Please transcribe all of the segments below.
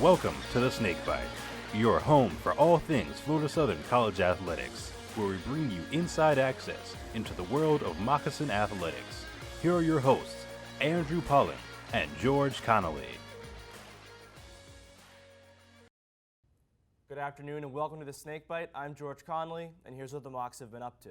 Welcome to the Snake Bite, your home for all things Florida Southern College athletics, where we bring you inside access into the world of moccasin athletics. Here are your hosts, Andrew Pollen and George Connolly. Good afternoon and welcome to the Snake Bite. I'm George Connolly, and here's what the Mocs have been up to.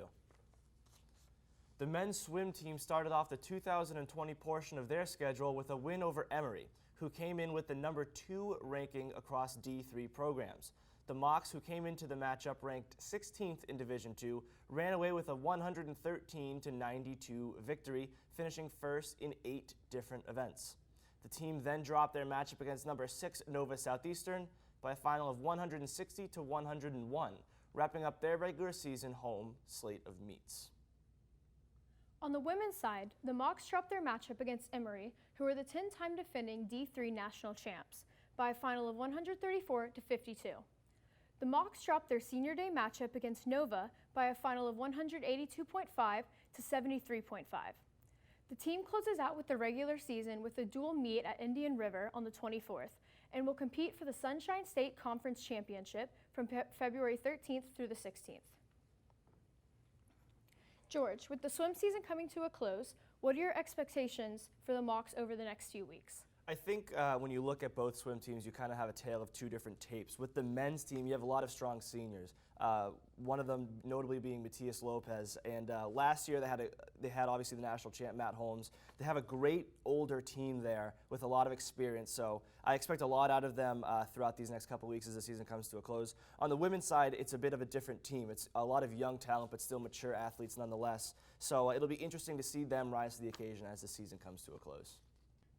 The men's swim team started off the 2020 portion of their schedule with a win over Emory, who came in with the number 2 ranking across D3 programs. The Mocs, who came into the matchup ranked 16th in Division II, ran away with a 113-92 victory, finishing first in 8 different events. The team then dropped their matchup against number 6 Nova Southeastern by a final of 160-101, wrapping up their regular season home slate of meets. On the women's side, the Mocs dropped their matchup against Emory, who are the 10-time defending D3 national champs, by a final of 134-52. The Mocs dropped their senior day matchup against Nova by a final of 182.5-73.5. The team closes out with the regular season with a dual meet at Indian River on the 24th and will compete for the Sunshine State Conference Championship from February 13th through the 16th. George, with the swim season coming to a close, what are your expectations for the Mocs over the next few weeks? I think when you look at both swim teams, you kind of have a tale of two different tapes. With the men's team, you have a lot of strong seniors. One of them notably being Matias Lopez, and last year they had obviously the national champ Matt Holmes. They have a great older team there with a lot of experience, so I expect a lot out of them throughout these next couple weeks as the season comes to a close. On the women's side, it's a bit of a different team. It's a lot of young talent, but still mature athletes nonetheless. So it'll be interesting to see them rise to the occasion as the season comes to a close.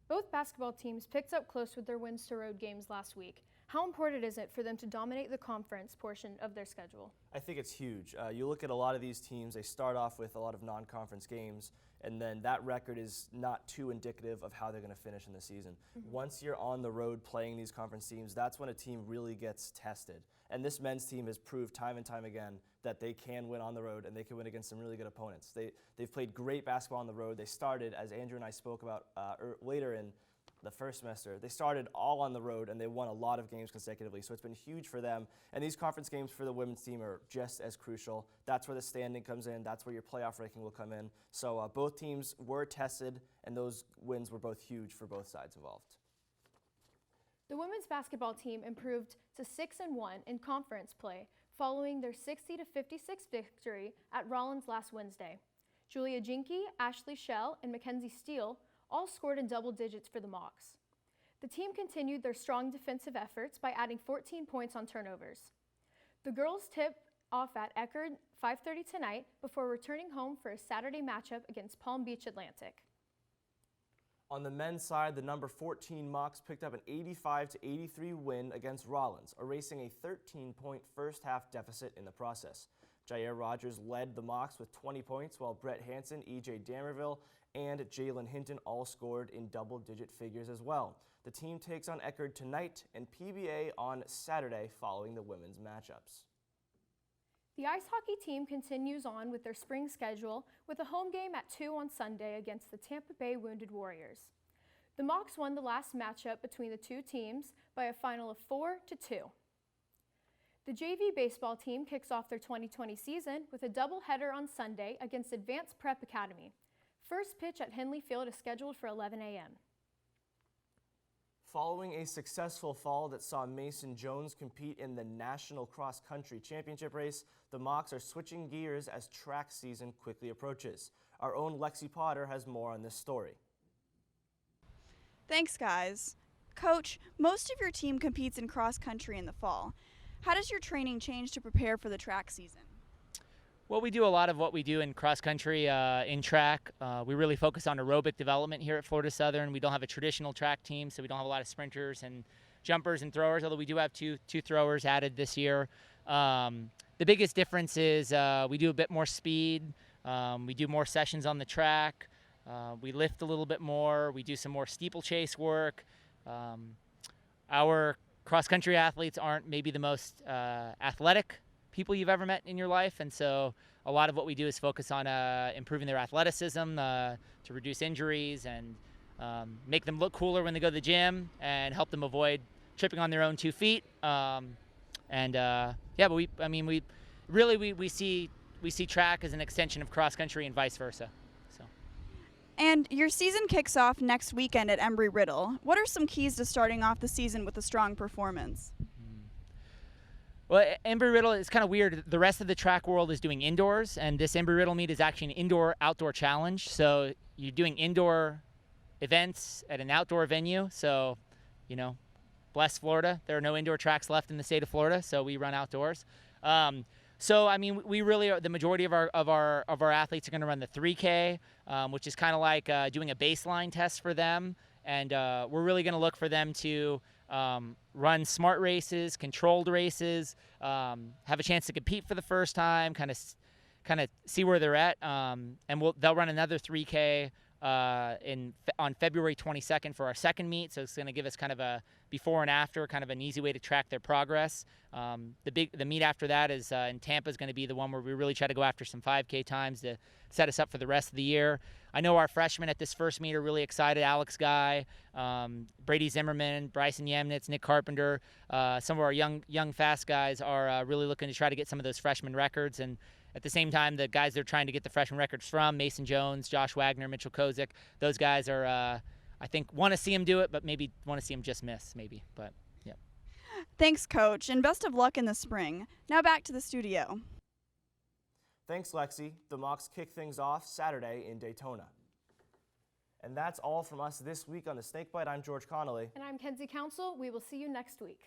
Both basketball teams picked up close with their wins to road games last week. How important is it for them to dominate the conference portion of their schedule? I think it's huge. You look at a lot of these teams, they start off with a lot of non-conference games, and then that record is not too indicative of how they're going to finish in the season. Once you're on the road playing these conference teams, that's when a team really gets tested. And this men's team has proved time and time again that they can win on the road and they can win against some really good opponents. They've played great basketball on the road. They started, as Andrew and I spoke about later in the first semester, they started all on the road and they won a lot of games consecutively. So it's been huge for them. And these conference games for the women's team are just as crucial. That's where the standing comes in. That's where your playoff ranking will come in. So both teams were tested and those wins were both huge for both sides involved. The women's basketball team improved to 6-1 in conference play following their 60-56 victory at Rollins last Wednesday. Julia Jinke, Ashley Schell, and Mackenzie Steele all scored in double digits for the Mocs. The team continued their strong defensive efforts by adding 14 points on turnovers. The girls tip off at Eckerd 5:30 tonight before returning home for a Saturday matchup against Palm Beach Atlantic. On the men's side, the number 14 Mocs picked up an 85-83 win against Rollins, erasing a 13-point first-half deficit in the process. Jair Rogers led the Mocs with 20 points, while Brett Hansen, E.J. Damerville, and Jalen Hinton all scored in double-digit figures as well. The team takes on Eckerd tonight and PBA on Saturday following the women's matchups. The ice hockey team continues on with their spring schedule with a home game at 2 on Sunday against the Tampa Bay Wounded Warriors. The Mocs won the last matchup between the two teams by a final of 4-2. The JV baseball team kicks off their 2020 season with a doubleheader on Sunday against Advanced Prep Academy. First pitch at Henley Field is scheduled for 11 a.m. Following a successful fall that saw Mason Jones compete in the National Cross Country Championship race, the Mocs are switching gears as track season quickly approaches. Our own Lexi Potter has more on this story. Thanks, guys. Coach, most of your team competes in cross country in the fall. How does your training change to prepare for the track season? Well, we do a lot of what we do in cross country, in track. We really focus on aerobic development here at Florida Southern. We don't have a traditional track team, so we don't have a lot of sprinters and jumpers and throwers, although we do have two throwers added this year. The biggest difference is we do a bit more speed. We do more sessions on the track. We lift a little bit more. We do some more steeplechase work. Our cross country athletes aren't maybe the most athletic people you've ever met in your life, and so a lot of what we do is focus on improving their athleticism to reduce injuries and make them look cooler when they go to the gym and help them avoid tripping on their own 2 feet. Yeah, but we see track as an extension of cross country and vice versa. So. And your season kicks off next weekend at Embry-Riddle. What are some keys to starting off the season with a strong performance? Well, Embry-Riddle is kind of weird. The rest of the track world is doing indoors, and this Embry-Riddle meet is actually an indoor-outdoor challenge. So you're doing indoor events at an outdoor venue. So, you know, bless Florida. There are no indoor tracks left in the state of Florida, so we run outdoors. So I mean, we really are, the majority of our athletes are going to run the 3K, which is kind of like doing a baseline test for them, and we're really going to look for them to run smart races, controlled races, have a chance to compete for the first time, kind of see where they're at, and they'll run another 3K on February 22nd for our second meet. So it's going to give us kind of a before and after, kind of an easy way to track their progress. The meet after that is in Tampa is going to be the one where we really try to go after some 5K times to set us up for the rest of the year. I know our freshmen at this first meet are really excited. Alex Guy, Brady Zimmerman, Bryson Yamnitz, Nick Carpenter, some of our young fast guys are really looking to try to get some of those freshman records. And at the same time, the guys they're trying to get the freshman records from, Mason Jones, Josh Wagner, Mitchell Kozik, those guys are, I think, want to see him do it, but maybe want to see him just miss, maybe. But, yeah. Thanks, Coach, and best of luck in the spring. Now back to the studio. Thanks, Lexi. The Mocs kick things off Saturday in Daytona. And that's all from us this week on The Snakebite. I'm George Connolly. And I'm Kenzie Council. We will see you next week.